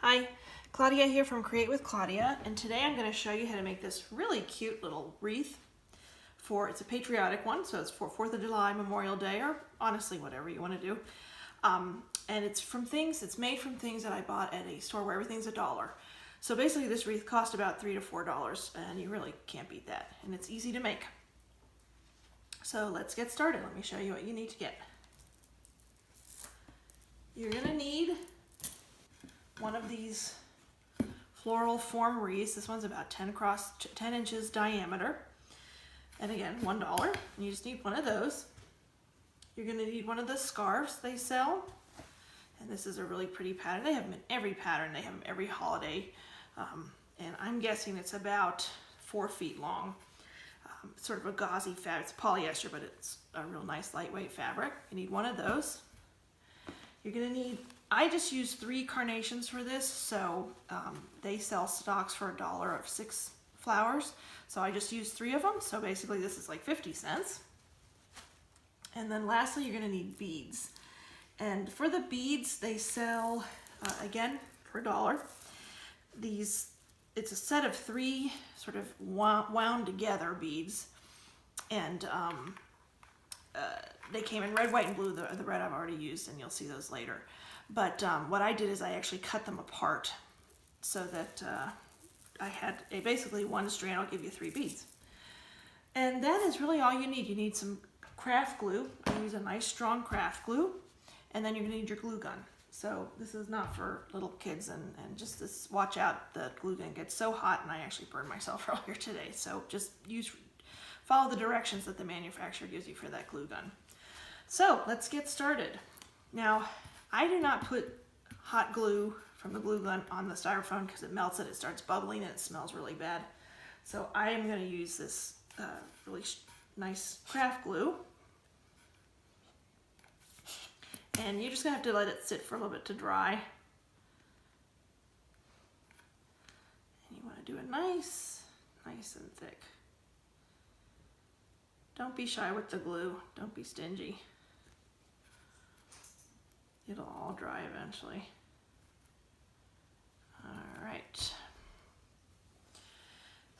Hi, Claudia here from Create with Claudia, and today I'm going to show you how to make this really cute little wreath it's a patriotic one, so it's for 4th of July, Memorial Day, or honestly whatever you want to do. And it's made from things that I bought at a store where everything's $1. So basically this wreath cost about $3 to $4, and you really can't beat that, and it's easy to make. So let's get started. Let me show you what you need to get. You're going to need one of these floral form wreaths. This one's about 10 inches diameter. And again, $1. And you just need one of those. You're going to need one of the scarves they sell. And this is a really pretty pattern. They have them in every pattern. They have them every holiday. And I'm guessing it's about 4 feet long. Sort of a gauzy fabric. It's polyester, but it's a real nice lightweight fabric. You need one of those. You're going to need, I just used 3 carnations for this, so they sell stocks for $1 of 6 flowers. So I just used 3 of them, so basically this is like 50 cents. And then lastly, you're going to need beads. And for the beads, they sell, again, for $1. It's a set of 3 sort of wound together beads. And they came in red, white, and blue. The red I've already used, and you'll see those later. But what I did is I actually cut them apart so that I had basically one strand. I'll give you 3 beads. And that is really all you need. You need some craft glue. I use a nice strong craft glue. And then you're going to need your glue gun. So this is not for little kids, and just this, watch out, the glue gun gets so hot, and I actually burned myself earlier today. So just follow the directions that the manufacturer gives you for that glue gun. So let's get started. Now, I do not put hot glue from the glue gun on the styrofoam because it melts it, it starts bubbling, and it smells really bad. So I am going to use this really nice craft glue. And you're just going to have to let it sit for a little bit to dry. And you want to do it nice and thick. Don't be shy with the glue. Don't be stingy. It'll all dry eventually. All right.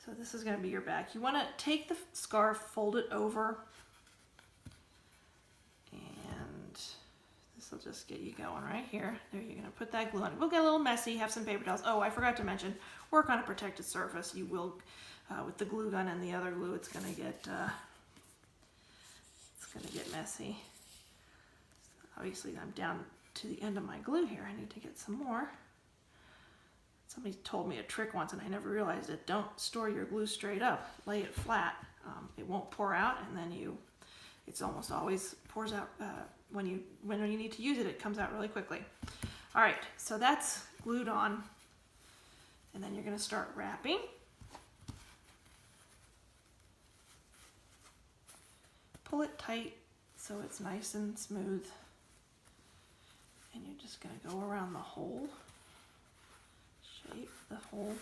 So this is going to be your back. You want to take the scarf, fold it over, and this will just get you going right here. There, you're going to put that glue on. It will get a little messy. Have some paper towels. Oh, I forgot to mention, work on a protected surface. You will, with the glue gun and the other glue, it's going to get messy. Obviously, I'm down to the end of my glue here. I need to get some more. Somebody told me a trick once, and I never realized it. Don't store your glue straight up. Lay it flat. It won't pour out, and then it's almost always pours out when you need to use it. It comes out really quickly. All right, so that's glued on, and then you're going to start wrapping. Pull it tight so it's nice and smooth. And you're just going to go around the whole shape, the whole.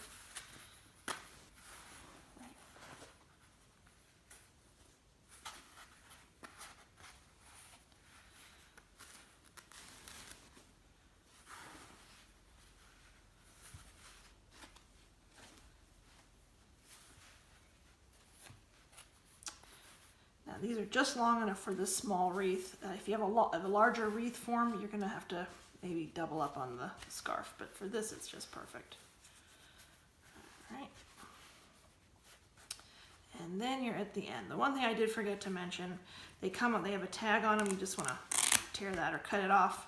These are just long enough for this small wreath. If you have a larger wreath form, you're going to have to maybe double up on the scarf. But for this, it's just perfect. All right. And then you're at the end. The one thing I did forget to mention, they have a tag on them. You just want to tear that or cut it off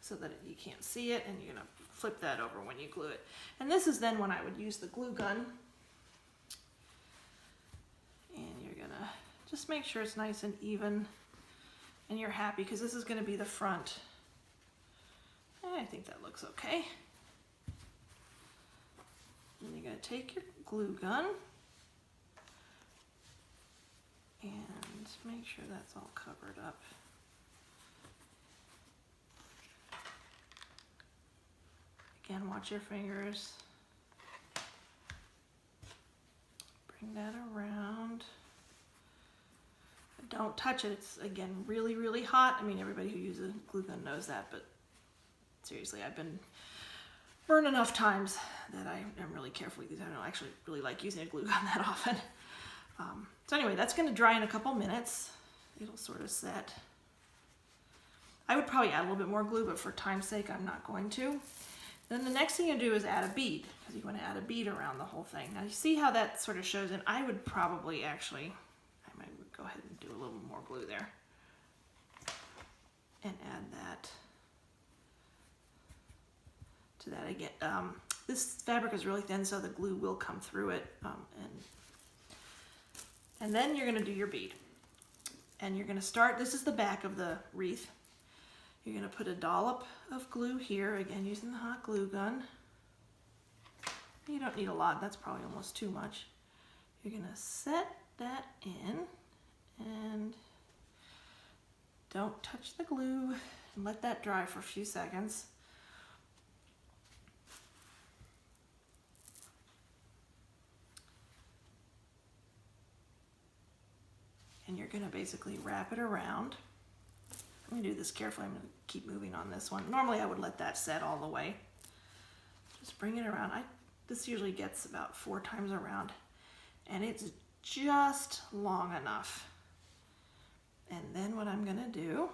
so that you can't see it. And you're going to flip that over when you glue it. And this is then when I would use the glue gun. And you're going to just make sure it's nice and even, and you're happy because this is going to be the front. I think that looks okay. And you're going to take your glue gun and make sure that's all covered up. Again, watch your fingers. Bring that around. Don't touch it. It's, again, really, really hot. I mean, everybody who uses a glue gun knows that, but seriously, I've been burned enough times that I am really careful with these. I don't actually really like using a glue gun that often. So anyway, that's going to dry in a couple minutes. It'll sort of set. I would probably add a little bit more glue, but for time's sake, I'm not going to. Then the next thing you do is add a bead, because you want to add a bead around the whole thing. Now you see how that sort of shows in. I would probably actually, I might go ahead and do a little more glue there. And add that to that again. This fabric is really thin, so the glue will come through it. And then you're going to do your bead. And you're going to start, this is the back of the wreath. You're going to put a dollop of glue here, again using the hot glue gun. You don't need a lot, that's probably almost too much. You're going to set that in and don't touch the glue and let that dry for a few seconds. And you're going to basically wrap it around. I'm going to do this carefully. I'm going to keep moving on this one. Normally I would let that set all the way. Just bring it around. This usually gets about 4 times around, and it's just long enough. And then what I'm going to do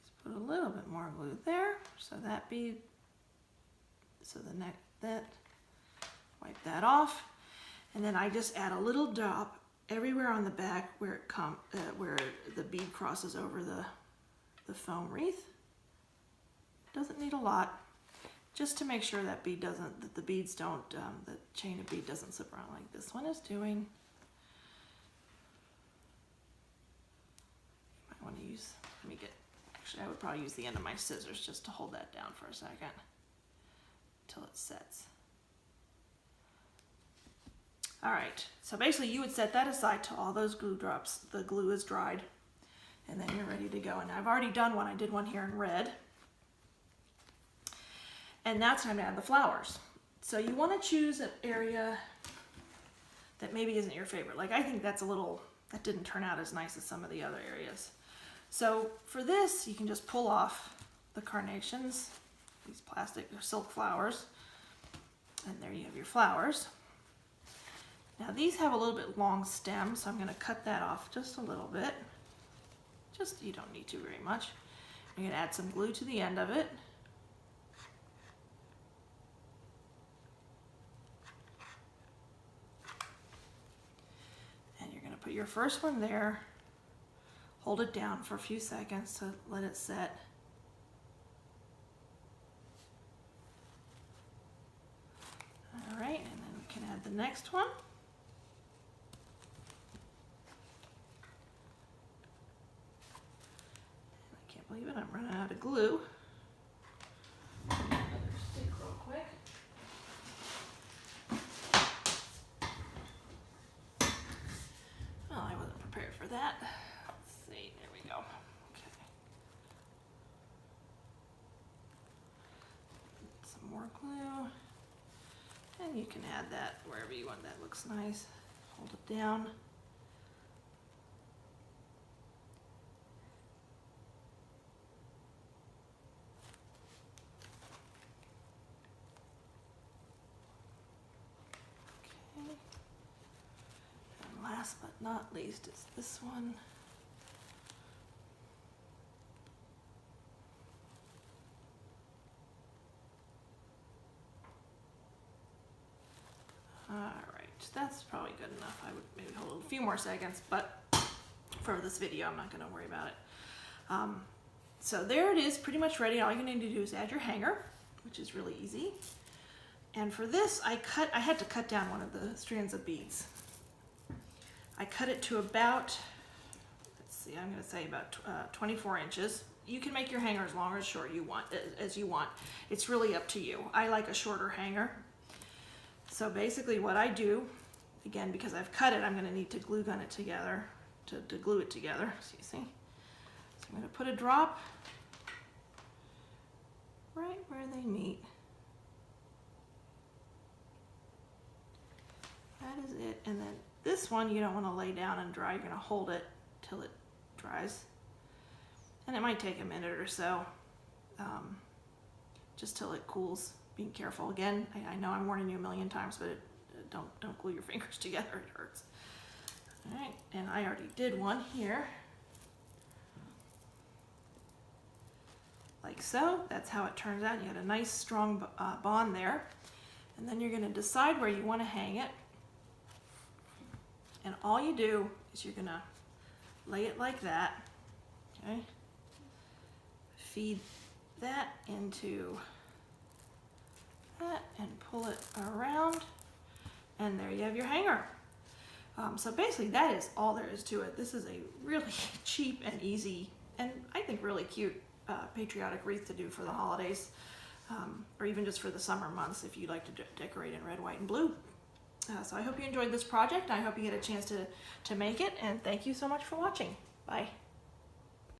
is put a little bit more glue there, so that bead, so the neck, that, wipe that off, and then I just add a little drop everywhere on the back where where the bead crosses over the foam wreath. Doesn't need a lot, just to make sure that the beads don't, the chain of bead doesn't slip around like this one is doing. You might want to use, actually I would probably use the end of my scissors just to hold that down for a second until it sets. All right, so basically you would set that aside till all those glue drops, the glue is dried, and then you're ready to go. And I've already done one. I did one here in red. And now it's time to add the flowers. So you want to choose an area that maybe isn't your favorite. Like I think that didn't turn out as nice as some of the other areas. So for this, you can just pull off the carnations, these plastic or silk flowers, and there you have your flowers. Now these have a little bit long stem, so I'm going to cut that off just a little bit. You don't need to very much. I'm going to add some glue to the end of it. And you're going to put your first one there, hold it down for a few seconds to let it set. All right, and then we can add the next one. Believe it, I'm running out of glue. Another stick real quick. Well, I wasn't prepared for that. Let's see, there we go. Okay. Some more glue. And you can add that wherever you want. That looks nice. Hold it down. Last but not least is this one. All right, that's probably good enough. I would maybe hold a few more seconds, but for this video, I'm not going to worry about it. So there it is, pretty much ready. All you need to do is add your hanger, which is really easy. And for this, I had to cut down one of the strands of beads. I cut it to about, let's see, I'm going to say about 24 inches. You can make your hanger as long or as short as you want. It's really up to you. I like a shorter hanger. So basically what I do, again, because I've cut it, I'm going to need to glue gun it together, to glue it together, so you see. So I'm going to put a drop right where they meet. That is it. And then this one you don't want to lay down and dry. You're going to hold it till it dries. And it might take a minute or so just till it cools. Being careful. Again, I know I'm warning you a million times, but don't glue your fingers together, it hurts. All right, and I already did one here. Like so. That's how it turns out. You got a nice strong bond there. And then you're going to decide where you want to hang it. And all you do is you're going to lay it like that. Okay? Feed that into that and pull it around. And there you have your hanger. So basically that is all there is to it. This is a really cheap and easy and I think really cute patriotic wreath to do for the holidays, or even just for the summer months if you like to decorate in red, white, and blue. So I hope you enjoyed this project. I hope you get a chance to make it, and thank you so much for watching. Bye.